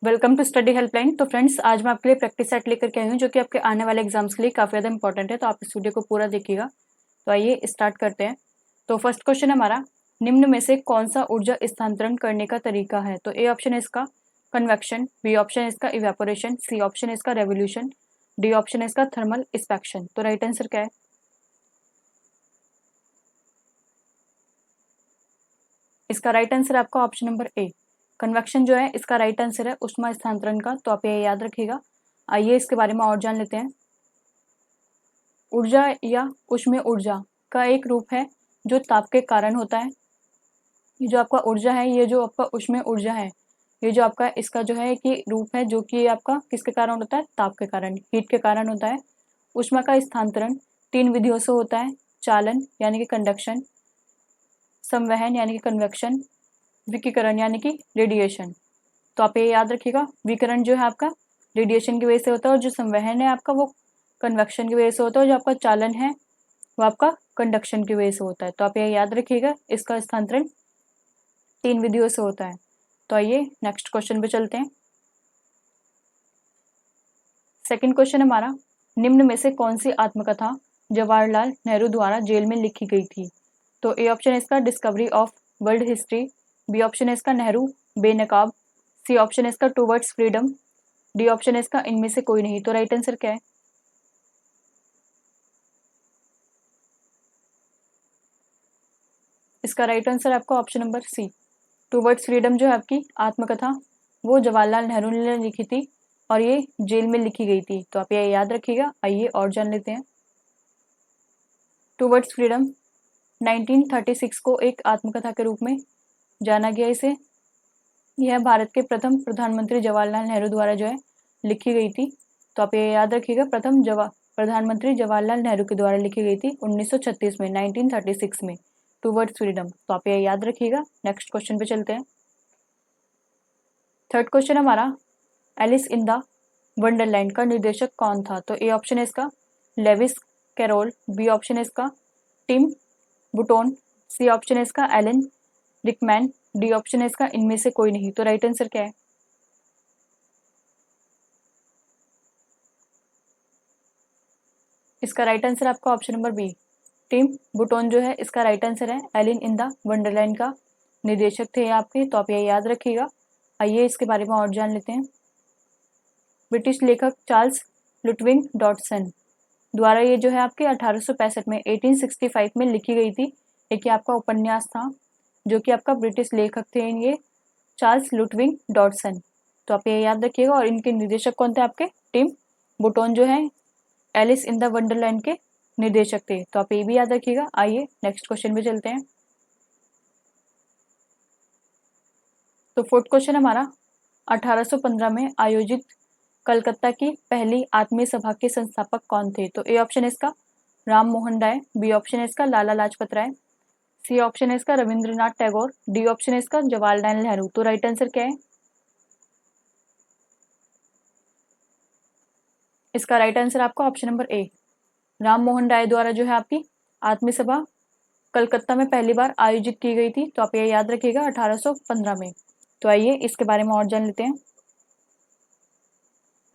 Welcome to study helpline. तो friends, आज मैं आपके लिए प्रैक्टिस सेट लेकर के आई हूँ जो कि आपके आने वाले एग्जाम्स के लिए काफ़ी ज़्यादा इंपॉर्टेंट है। तो आप इस वीडियो को पूरा देखिएगा। तो आइए स्टार्ट करते हैं। तो फर्स्ट क्वेश्चन हमारा, निम्न में से कौन सा ऊर्जा स्थानांतरण करने का तरीका है? तो ए ऑप्शन है इसका कन्वेक्शन, बी ऑप्शन है इसका इवेपोरेशन, सी ऑप्शन है इसका रेवोल्यूशन, डी ऑप्शन है इसका थर्मल एक्सपेक्शन। तो राइट आंसर क्या है? इसका राइट आंसर है आपका ऑप्शन नंबर ए, कन्वेक्शन जो है इसका राइट आंसर है ऊष्मा स्थानांतरण का। तो आप ये याद रखिएगा। आइए इसके बारे में और जान लेते हैं। ऊर्जा या ऊष्मीय ऊर्जा का एक रूप है जो ताप के कारण होता है। ये जो आपका ऊर्जा है, ये जो आपका ऊष्मीय ऊर्जा है, ये जो आपका इसका जो है कि रूप है जो कि आपका किसके कारण होता है? ताप के कारण, हीट के कारण होता है। ऊष्मा का स्थानांतरण तीन विधियों से होता है: चालन यानी कि कंडक्शन, संवहन यानी कि कन्वेक्शन, विकिरण यानी कि रेडिएशन। तो आप ये याद रखिएगा, विकिरण जो है आपका रेडिएशन की वजह से होता है और जो संवहन है आपका वो कन्वेक्शन की वजह से होता है और जो आपका चालन है वो आपका कंडक्शन की वजह से होता है। तो आप ये याद रखिएगा, इसका स्थानांतरण तीन विधियों से होता है। तो आइए नेक्स्ट क्वेश्चन पे चलते हैं। सेकंड क्वेश्चन हमारा, निम्न में से कौन सी आत्मकथा जवाहरलाल नेहरू द्वारा जेल में लिखी गई थी? तो ए ऑप्शन है इसका discovery of world history, B option है इसका नेहरू बेनकाब, सी ऑप्शन है इसका टूवर्ड्स फ्रीडम, डी ऑप्शन है इसका इनमें से कोई नहीं। तो राइट आंसर क्या है? इसका राइट आंसर आपका option number C, towards freedom जो है आपकी आत्मकथा वो जवाहरलाल नेहरू ने लिखी थी और ये जेल में लिखी गई थी। तो आप ये याद रखिएगा। आइए और जान लेते हैं। टूवर्ड्स फ्रीडम 1936 को एक आत्मकथा के रूप में जाना गया इसे। यह भारत के प्रथम प्रधानमंत्री जवाहरलाल नेहरू द्वारा जो है लिखी गई थी। तो आप ये याद रखिएगा, प्रधानमंत्री जवाहरलाल नेहरू के द्वारा लिखी गई थी 1936 में, 1936 में, टूवर्ड्स फ्रीडम। तो आप ये याद रखिएगा। नेक्स्ट क्वेश्चन पे चलते हैं। थर्ड क्वेश्चन हमारा, एलिस इन द वंडरलैंड का निर्देशक कौन था? तो ए ऑप्शन है इसका लेविस कैरोल, बी ऑप्शन है इसका टिम बुटोन, सी ऑप्शन है इसका एलन रिकमैन, डी ऑप्शन है इसका इनमें से कोई नहीं। तो राइट आंसर क्या है? इसका राइट आंसर आपका ऑप्शन नंबर बी, टिम बुटोन जो है इसका राइट आंसर है। एलिन इन द वंडरलैंड का निर्देशक थे आपके। तो आप ये याद रखिएगा। आइए इसके बारे में और जान लेते हैं। ब्रिटिश लेखक चार्ल्स लुटविंग डॉटसन द्वारा ये जो है आपके 1865 में 1865 में लिखी गई थी। एक ये आपका उपन्यास था जो कि आपका ब्रिटिश लेखक थे ये चार्ल्स लुटविंग डॉटसन। तो आप ये याद रखिएगा। और इनके निर्देशक कौन थे आपके? टिम बुटोन जो है एलिस इन द वंडरलैंड के निर्देशक थे। तो आप ये भी याद रखिएगा। आइए नेक्स्ट क्वेश्चन पे चलते हैं। तो फोर्थ क्वेश्चन हमारा, 1815 में आयोजित कलकत्ता की पहली आत्मीय सभा के संस्थापक कौन थे? तो ए ऑप्शन है इसका राम मोहन राय, बी ऑप्शन है इसका लाला लाजपत राय, सी ऑप्शन है इसका रविंद्रनाथ टैगोर, डी ऑप्शन है इसका जवाहरलाल नेहरू। तो राइट आंसर क्या है? इसका राइट आंसर आपका option number A, Ram Mohan Roy द्वारा जो है आपकी आत्मीय सभा कलकत्ता में पहली बार आयोजित की गई थी। तो आप ये याद रखिएगा 1815 में। तो आइए इसके बारे में और जान लेते हैं।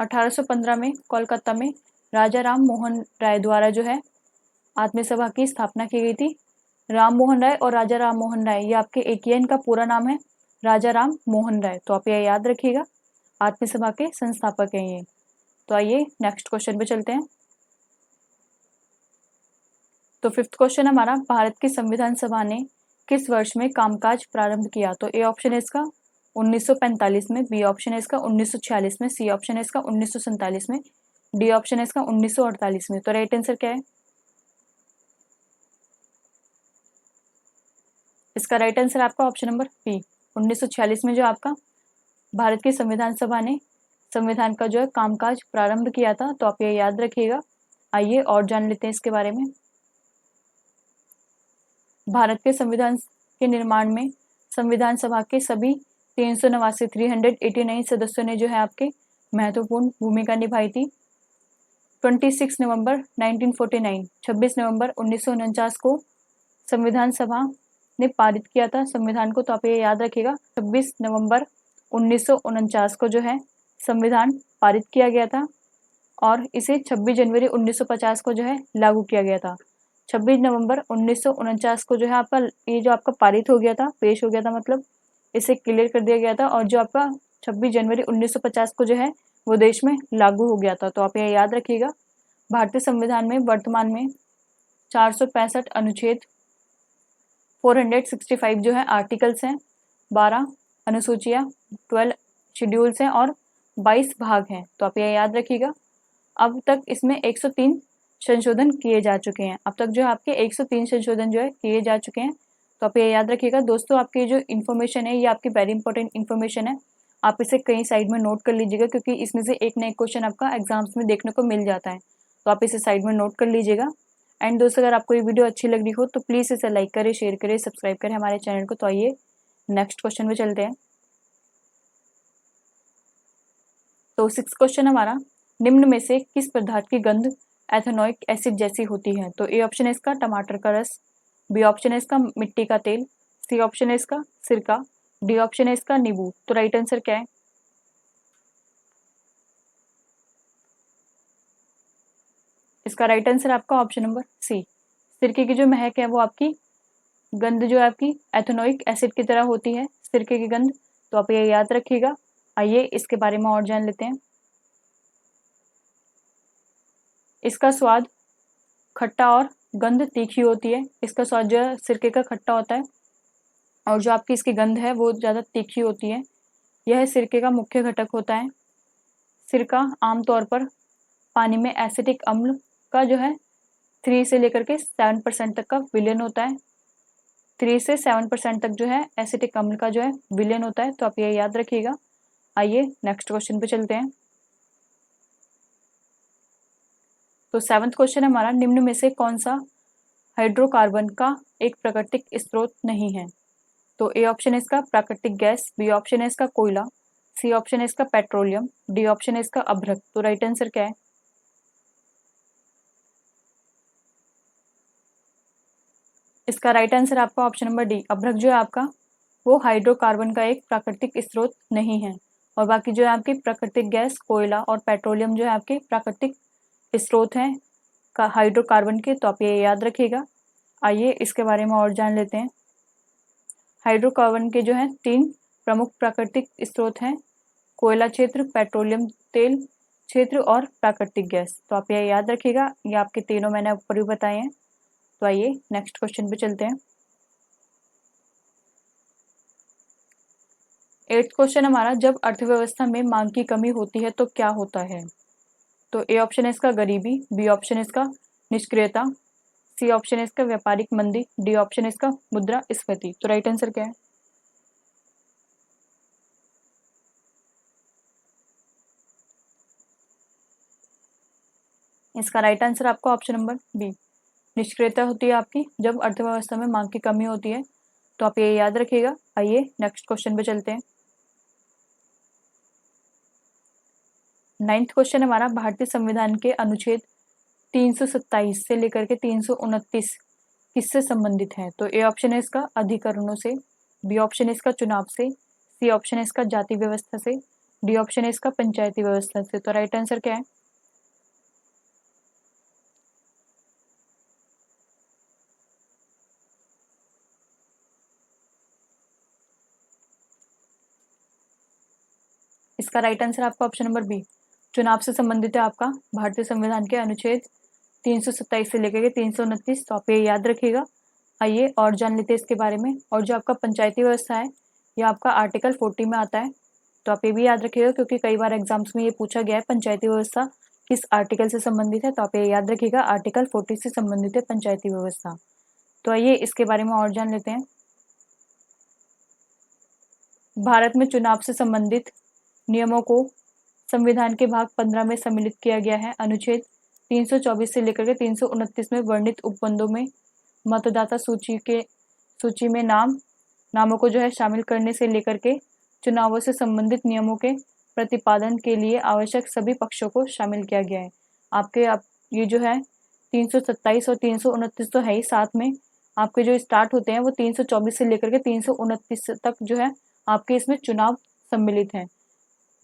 1815 में कोलकाता में राजा राम मोहन राय द्वारा जो है आत्मीय सभा की स्थापना की गई थी। राम मोहन राय और राजा राम मोहन राय ये आपके एक ही है, इनका पूरा नाम है राजा राम मोहन राय। तो आप ये याद रखिएगा, आत्मीय सभा के संस्थापक हैं ये। तो आइए नेक्स्ट क्वेश्चन पे चलते हैं। तो फिफ्थ क्वेश्चन हमारा, भारत की संविधान सभा ने किस वर्ष में कामकाज प्रारंभ किया? तो ए ऑप्शन है इसका 1945 में, बी ऑप्शन है इसका 1946 में, सी ऑप्शन है इसका 1947 में, डी ऑप्शन है इसका 1948 में। तो राइट आंसर क्या है? इसका राइट आंसर आपका ऑप्शन नंबर बी, 1946 में जो आपका भारत की संविधान सभा ने संविधान का जो है कामकाज प्रारंभ किया था। तो आप ये याद रखिएगा। आइए और जान लेते हैं इसके बारे में। भारत के संविधान के निर्माण में संविधान सभा के सभी 389 सदस्यों ने जो है आपके महत्वपूर्ण भूमिका निभाई थी। 26 नवंबर 1949, 26 नवंबर 1949 को संविधान सभा ने पारित किया था संविधान को। तो आप ये याद रखिएगा, 26 नवंबर 1949 को जो है संविधान पारित किया गया था और इसे 26 जनवरी 1950 को जो है लागू किया गया था। 26 नवंबर 1949 को जो है आपका ये जो आपका पारित हो गया था, पेश हो गया था, मतलब इसे क्लियर कर दिया गया था और जो आपका 26 जनवरी 1950 को जो है वो देश में लागू हो गया था। तो आप यह याद रखिएगा। भारतीय संविधान में वर्तमान में 465 अनुच्छेद, 465 जो है आर्टिकल्स हैं, 12 अनुसूचियाँ, 12 शेड्यूल्स हैं और 22 भाग हैं। तो आप यह याद रखिएगा। अब तक इसमें 103 संशोधन किए जा चुके हैं। अब तक जो है आपके 103 संशोधन जो है किए जा चुके हैं। तो आप ये याद रखिएगा। दोस्तों, आपकी जो इन्फॉर्मेशन है ये आपकी वेरी इंपॉर्टेंट इन्फॉर्मेशन है। आप इसे कहीं साइड में नोट कर लीजिएगा क्योंकि इसमें से एक ना एक क्वेश्चन आपका एग्जाम्स में देखने को मिल जाता है। तो आप इसे साइड में नोट कर लीजिएगा। एंड दोस्तों, अगर आपको ये वीडियो अच्छी लग रही हो तो प्लीज़ इसे लाइक करें, शेयर करें, सब्सक्राइब करें हमारे चैनल को। तो आइए नेक्स्ट क्वेश्चन में चलते हैं। तो 6 क्वेश्चन हमारा, निम्न में से किस पदार्थ की गंध एथेनोइक एसिड जैसी होती है? तो ए ऑप्शन है इसका टमाटर का रस, बी ऑप्शन है इसका मिट्टी का तेल, सी ऑप्शन है इसका सिरका, डी ऑप्शन है इसका नींबू। तो राइट आंसर क्या है? इसका राइट आंसर आपका ऑप्शन नंबर सी, सिरके की जो महक है वो आपकी गंध जो है आपकी एथेनोइक एसिड की तरह होती है, सिरके की गंध। तो आप ये याद रखिएगा। आइए इसके बारे में और जान लेते हैं। इसका स्वाद खट्टा और गंध तीखी होती है। इसका स्वाद जो है सिरके का खट्टा होता है और जो आपकी इसकी गंध है वो ज़्यादा तीखी होती है। यह सिरके का मुख्य घटक होता है। सिरका आमतौर पर पानी में एसिटिक अम्ल का जो है 3 से लेकर के 7% तक का विलयन होता है। 3 से 7% तक जो है एसिटिक अम्ल का जो है विलयन होता है। तो आप ये याद रखिएगा। आइए नेक्स्ट क्वेश्चन पे चलते हैं। तो 7th क्वेश्चन हमारा, निम्न में से कौन सा हाइड्रोकार्बन का एक प्राकृतिक स्रोत नहीं है? तो ए ऑप्शन है इसका प्राकृतिक गैस, बी ऑप्शन है इसका कोयला, सी ऑप्शन है इसका पेट्रोलियम, डी ऑप्शन है इसका अभ्रक। तो राइट आंसर क्या है? इसका राइट आंसर आपका ऑप्शन नंबर डी, अभ्रक जो है आपका वो हाइड्रोकार्बन का एक प्राकृतिक स्रोत नहीं है। और बाकी जो है आपकी प्राकृतिक गैस, कोयला और पेट्रोलियम जो है आपके प्राकृतिक स्रोत हैं का हाइड्रोकार्बन के। तो आप ये याद रखिएगा। आइए इसके बारे में और जान लेते हैं। हाइड्रोकार्बन के जो है 3 प्रमुख प्राकृतिक स्रोत हैं, कोयला क्षेत्र, पेट्रोलियम तेल क्षेत्र और प्राकृतिक गैस। तो आप ये याद रखिएगा। ये आपके तीनों मैंने ऊपर भी बताए हैं। तो आइए नेक्स्ट क्वेश्चन पे चलते हैं। 8th क्वेश्चन हमारा, जब अर्थव्यवस्था में मांग की कमी होती है तो क्या होता है? तो ए ऑप्शन है इसका गरीबी, बी ऑप्शन है इसका निष्क्रियता, सी ऑप्शन है इसका व्यापारिक मंदी, डी ऑप्शन है इसका मुद्रास्फीति। तो राइट आंसर क्या है? इसका राइट आंसर आपका ऑप्शन नंबर बी, निष्क्रियता होती है आपकी जब अर्थव्यवस्था में मांग की कमी होती है। तो आप ये याद रखिएगा। आइए नेक्स्ट क्वेश्चन पे चलते हैं। 9th क्वेश्चन हमारा, भारतीय संविधान के अनुच्छेद 327 से लेकर के 329 किससे संबंधित है? तो ए ऑप्शन है इसका अधिकरणों से, बी ऑप्शन है इसका चुनाव से, सी ऑप्शन है इसका जाति व्यवस्था से, डी ऑप्शन है इसका पंचायती व्यवस्था से। तो राइट आंसर क्या है? इसका राइट आंसर आपका ऑप्शन नंबर बी, चुनाव से संबंधित है आपका भारतीय संविधान के अनुच्छेद 327 से लेकर के 329। तो आप ये याद रखिएगा। आइए और जान लेते हैं इसके बारे में। और जो आपका पंचायती व्यवस्था है यह आपका आर्टिकल 40 में आता है। तो आप ये भी याद रखिएगा क्योंकि कई बार एग्जाम्स में ये पूछा गया है पंचायती व्यवस्था किस आर्टिकल से संबंधित है। तो आप ये याद रखिएगा, आर्टिकल 40 से संबंधित है पंचायती व्यवस्था। तो आइए इसके बारे में और जान लेते हैं। भारत में चुनाव से संबंधित नियमों को संविधान के भाग 15 में सम्मिलित किया गया है। अनुच्छेद 324 से लेकर के 329 में वर्णित उपबंधों में मतदाता सूची में नामों को जो है शामिल करने से लेकर के चुनावों से संबंधित नियमों के प्रतिपादन के लिए आवश्यक सभी पक्षों को शामिल किया गया है। ये जो है 327 और 329 तो है ही, साथ में आपके जो स्टार्ट होते हैं वो 324 से लेकर के 329 तक जो है आपके इसमें चुनाव सम्मिलित हैं।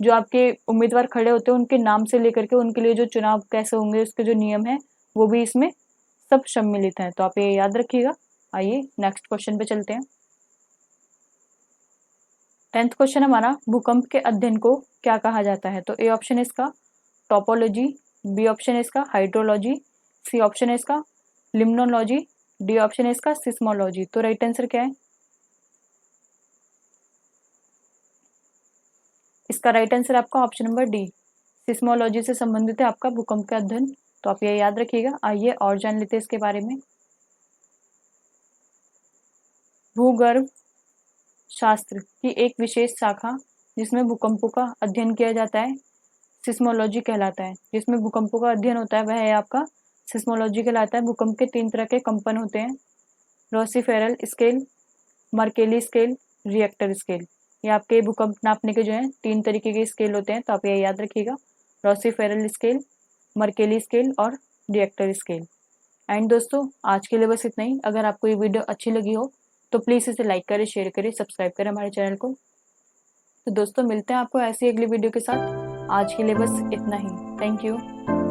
जो आपके उम्मीदवार खड़े होते हैं उनके नाम से लेकर के उनके लिए जो चुनाव कैसे होंगे उसके जो नियम है वो भी इसमें सब सम्मिलित हैं। तो आप ये याद रखिएगा। आइए नेक्स्ट क्वेश्चन पे चलते हैं। 10th क्वेश्चन हमारा, भूकंप के अध्ययन को क्या कहा जाता है? तो ए ऑप्शन है इसका टोपोलॉजी, बी ऑप्शन है इसका हाइड्रोलॉजी, सी ऑप्शन है इसका लिम्नोलॉजी, डी ऑप्शन है इसका सिस्मोलॉजी। तो राइट आंसर क्या है? इसका राइट आंसर आपका ऑप्शन नंबर डी, सिस्मोलॉजी से संबंधित है आपका भूकंप का अध्ययन। तो आप ये याद रखिएगा। आइए और जान लेते हैं इसके बारे में। भूगर्भ शास्त्र की एक विशेष शाखा जिसमें भूकंपों का अध्ययन किया जाता है सिस्मोलॉजी कहलाता है। जिसमें भूकंपों का अध्ययन होता है वह है आपका सिस्मोलॉजी कहलाता है। भूकंप के 3 तरह के कंपन होते हैं, Rossi Forel scale, Mercalli scale, Richter scale. ये आपके भूकंप नापने के जो है 3 तरीके के स्केल होते हैं। तो आप ये याद रखिएगा, रोसीफेरल स्केल, मर्केली स्केल और रिएक्टर स्केल। एंड दोस्तों आज के लिए बस इतना ही। अगर आपको ये वीडियो अच्छी लगी हो तो प्लीज़ इसे लाइक करें, शेयर करें, सब्सक्राइब करें हमारे चैनल को। तो दोस्तों मिलते हैं आपको ऐसी अगली वीडियो के साथ। आज के लिए बस इतना ही। Thank you.